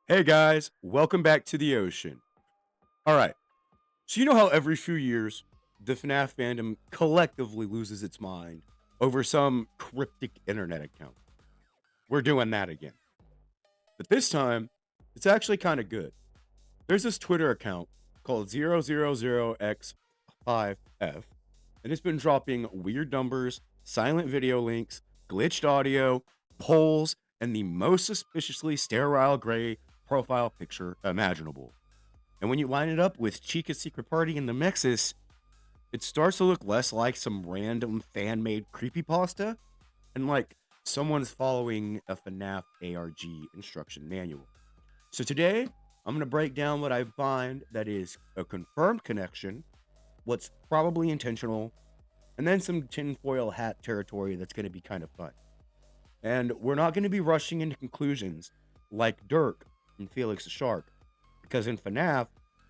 Hey guys, welcome back to the ocean. All right, so you know how every few years the FNAF fandom collectively loses its mind over some cryptic internet account? We're doing that again. But this time, it's actually kind of good. There's this Twitter account called 000x5f, and it's been dropping weird numbers, silent video links, glitched audio, polls, and the most suspiciously sterile gray profile picture imaginable. And when you line it up with Chica's secret party in the MXES, it starts to look less like some random fan made creepypasta and like someone's following a FNAF ARG instruction manual. So today, I'm going to break down what I find that is a confirmed connection, what's probably intentional, and then some tinfoil hat territory that's going to be kind of fun. And we're not going to be rushing into conclusions like Dirk and Felix the Shark, because in FNAF,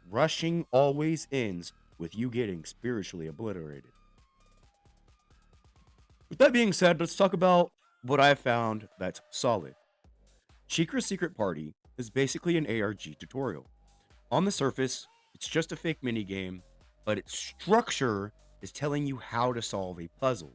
rushing always ends with you getting spiritually obliterated. With that being said, let's talk about what I found that's solid. Chica's Secret Party is basically an ARG tutorial. On the surface, it's just a fake minigame, but its structure is telling you how to solve a puzzle.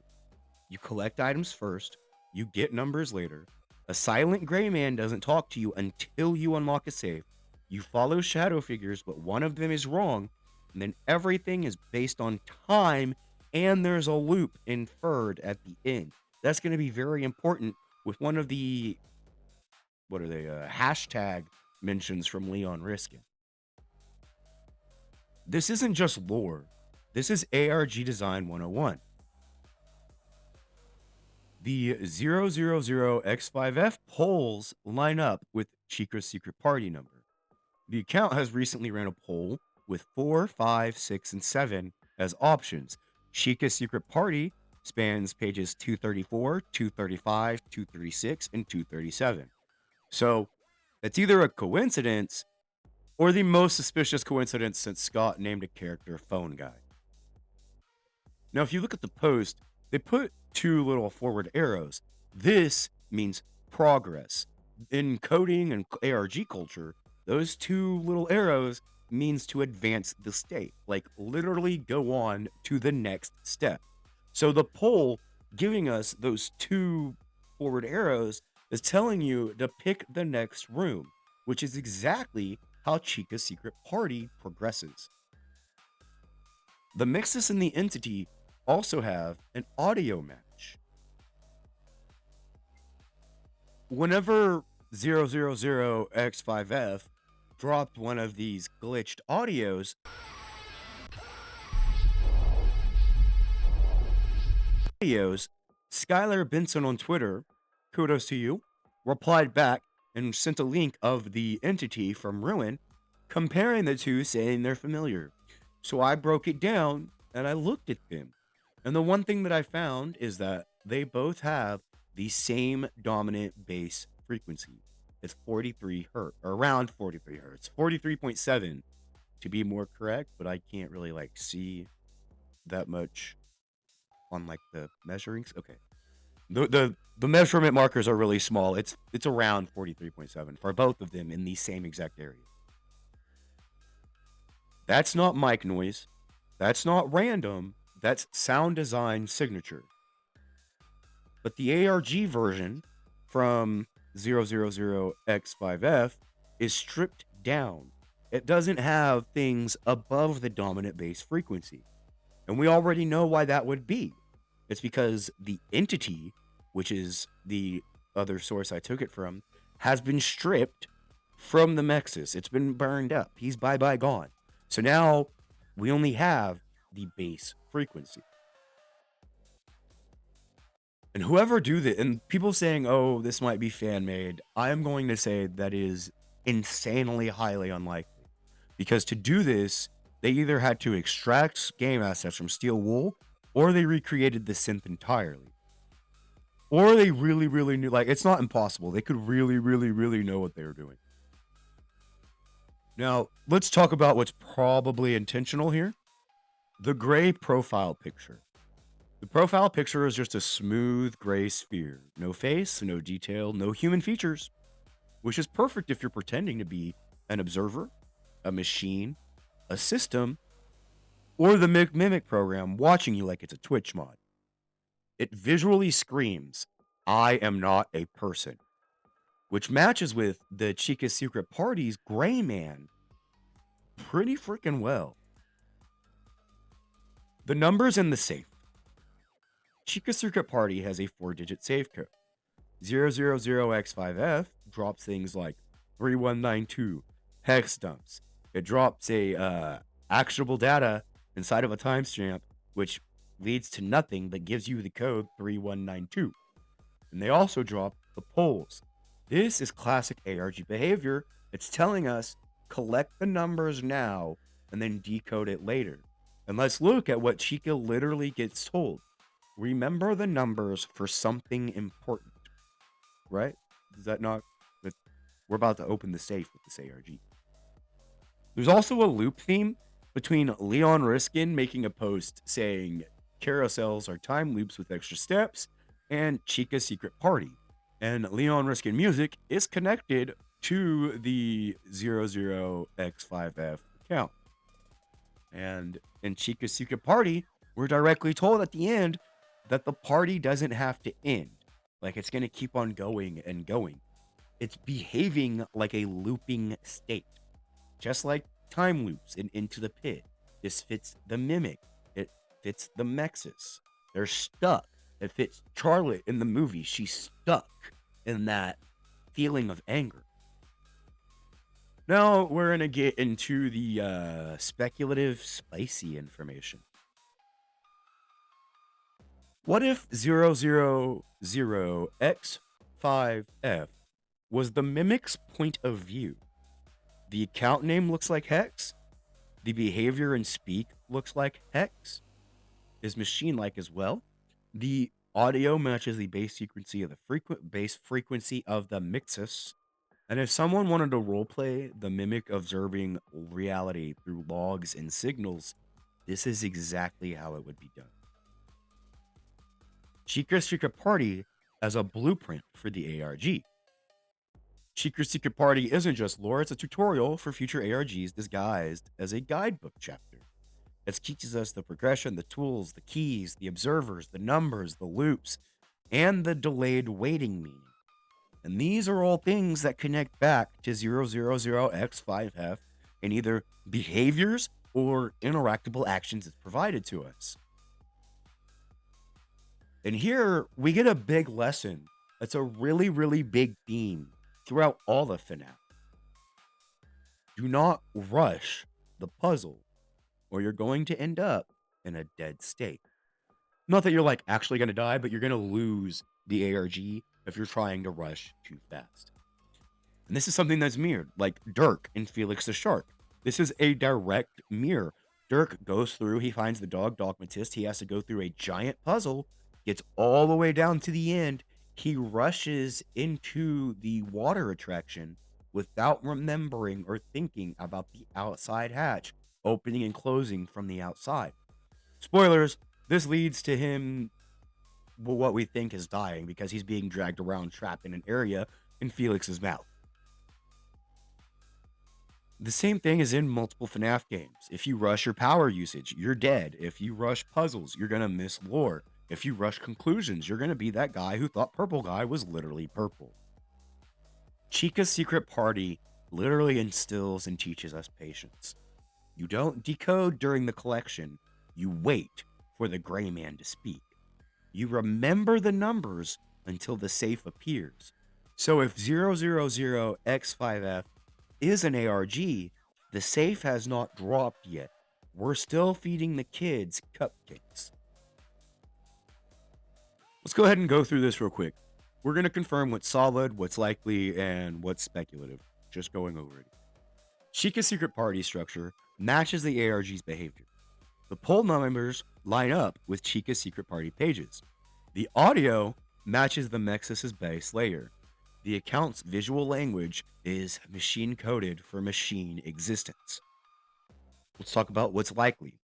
You collect items first, you get numbers later. A silent gray man doesn't talk to you until you unlock a safe. You follow shadow figures, but one of them is wrong, and then everything is based on time, and there's a loop inferred at the end. That's going to be very important with one of the what are they hashtag mentions from Leon Riskin. This isn't just lore. This is ARG Design 101. The 000X5F polls line up with Chica's secret party number. The account has recently ran a poll with 4, 5, 6, and 7 as options. Chica's secret party spans pages 234, 235, 236, and 237. So it's either a coincidence or the most suspicious coincidence since Scott named a character Phone Guy. Now, if you look at the post, they put two little forward arrows. This means progress. In coding and ARG culture, those two little arrows means to advance the state, like literally go on to the next step. So the poll giving us those two forward arrows is telling you to pick the next room, which is exactly how Chica's secret party progresses. The MXES and the entity also have an audio match. Whenever 000X5F dropped one of these glitched audios, Skylar Benson on Twitter, kudos to you, replied back and sent a link of the entity from Ruin, comparing the two, saying they're familiar. So I broke it down and I looked at them. And the one thing that I found is that they both have the same dominant bass frequency. It's 43 hertz, or around 43 hertz, 43.7 to be more correct, but I can't really like see that much on like the measurings. Okay. The measurement markers are really small. It's around 43.7 for both of them in the same exact area. That's not mic noise. That's not random. That's sound design signature. But the ARG version from 000X5F is stripped down. It doesn't have things above the dominant bass frequency. And we already know why that would be. It's because the entity, which is the other source I took it from, has been stripped from the MXES. It's been burned up. He's bye-bye gone. So now we only have the bass frequency. And whoever do that, and people saying, oh, this might be fan-made, I am going to say that is insanely highly unlikely. Because to do this, they either had to extract game assets from Steel Wool, or they recreated the synth entirely. Or they really, really knew, like, it's not impossible. They could really, really, really know what they were doing. Now, let's talk about what's probably intentional here. The gray profile picture. The profile picture is just a smooth gray sphere. No face, no detail, no human features. which is perfect if you're pretending to be an observer, a machine, a system, or the mimic program watching you like it's a Twitch mod. It visually screams, I am not a person, which matches with the Chica Secret Party's Gray Man pretty freaking well. The numbers in the safe. Chica Secret Party has a 4-digit safe code. 000X5F drops things like 3192 hex dumps. It drops a actionable data inside of a timestamp, which leads to nothing but gives you the code 3192. And they also drop the polls. This is classic ARG behavior. It's telling us collect the numbers now and then decode it later. And let's look at what Chica literally gets told. Remember the numbers for something important, right? Is that not? We're about to open the safe with this ARG. There's also a loop theme between Leon Riskin making a post saying carousels are time loops with extra steps and Chica's Secret Party. And Leon Riskin music is connected to the 00X5F account. And in Chica's Secret Party, we're directly told at the end that the party doesn't have to end. Like, it's going to keep on going and going. It's behaving like a looping state. Just like time loops in Into the Pit. This fits the Mimic. It fits the MXES. They're stuck. It fits Charlotte in the movie. She's stuck in that feeling of anger. Now we're going to get into the speculative, spicy information. What if 000X5F was the Mimic's point of view? The account name looks like Hex. The behavior and speak looks like Hex. Is machine-like as well. The audio matches the base frequency of the base frequency of the MXES. And if someone wanted to roleplay the Mimic observing reality through logs and signals, this is exactly how it would be done. Chica's Secret Party as a blueprint for the ARG. Chica's Secret Party isn't just lore, it's a tutorial for future ARGs disguised as a guidebook chapter. It teaches us the progression, the tools, the keys, the observers, the numbers, the loops, and the delayed waiting meaning. And these are all things that connect back to 000X5F in either behaviors or interactable actions it's provided to us. And here we get a big lesson. That's a really, really big theme throughout all of FNAF. Do not rush the puzzle, or you're going to end up in a dead state. Not that you're like actually going to die, but you're going to lose the ARG if you're trying to rush too fast. And this is something that's mirrored, like Dirk in Felix the Shark. This is a direct mirror. Dirk goes through, he finds the dog dogmatist, he has to go through a giant puzzle, gets all the way down to the end, he rushes into the water attraction without remembering or thinking about the outside hatch opening and closing from the outside. Spoilers, this leads to him, what we think is dying because he's being dragged around trapped in an area in Felix's mouth. The same thing is in multiple FNAF games. If you rush your power usage, you're dead. If you rush puzzles, you're going to miss lore. If you rush conclusions, you're going to be that guy who thought purple guy was literally purple. Chica's Secret Party literally instills and teaches us patience. You don't decode during the collection. You wait for the gray man to speak. You remember the numbers until the safe appears. So if 000X5F is an ARG, the safe has not dropped yet. We're still feeding the kids cupcakes. Let's go ahead and go through this real quick. We're going to confirm what's solid, what's likely, and what's speculative. Just going over it. Chica's Secret Party structure matches the ARG's behavior. The poll numbers line up with Chica's Secret Party pages. The audio matches the MXES's base layer. The account's visual language is machine-coded for machine existence. Let's talk about what's likely.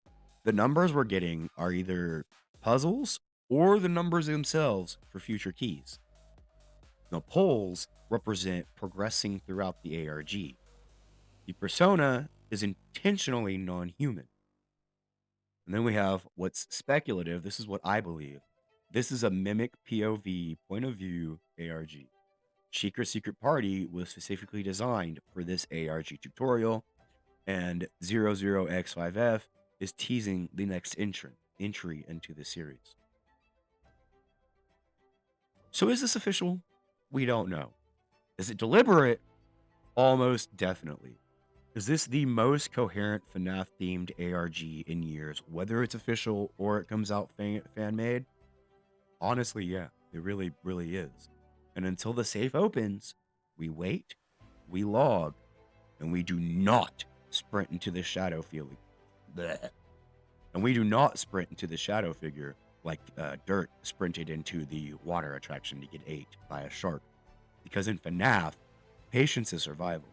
The numbers we're getting are either puzzles or the numbers themselves for future keys. The polls represent progressing throughout the ARG. The persona is intentionally non-human. And then we have what's speculative. This is what I believe. This is a mimic POV, point of view ARG. Chica Secret Party was specifically designed for this ARG tutorial, and 00X5F is teasing the next entry into the series. So is this official? We don't know. Is it deliberate? Almost definitely. Is this the most coherent FNAF themed ARG in years, whether it's official or it comes out fan made? Honestly, yeah, it really, really is. And until the safe opens, we wait, we log, and we do not sprint into the shadow feeling. Blech. And we do not sprint into the shadow figure like Dirt sprinted into the water attraction to get ate by a shark. Because in FNAF, patience is survival.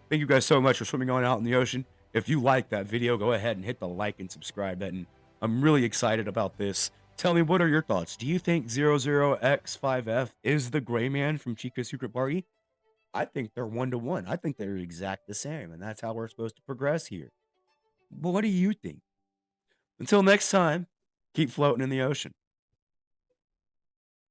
Thank you guys so much for swimming on out in the ocean. If you like that video, go ahead and hit the like and subscribe button. I'm really excited about this. Tell me, what are your thoughts? Do you think 00X5F is the gray man from Chica's Secret Party? I think they're 1-to-1. I think they're exact the same, and that's how we're supposed to progress here. But what do you think? Until next time, keep floating in the ocean.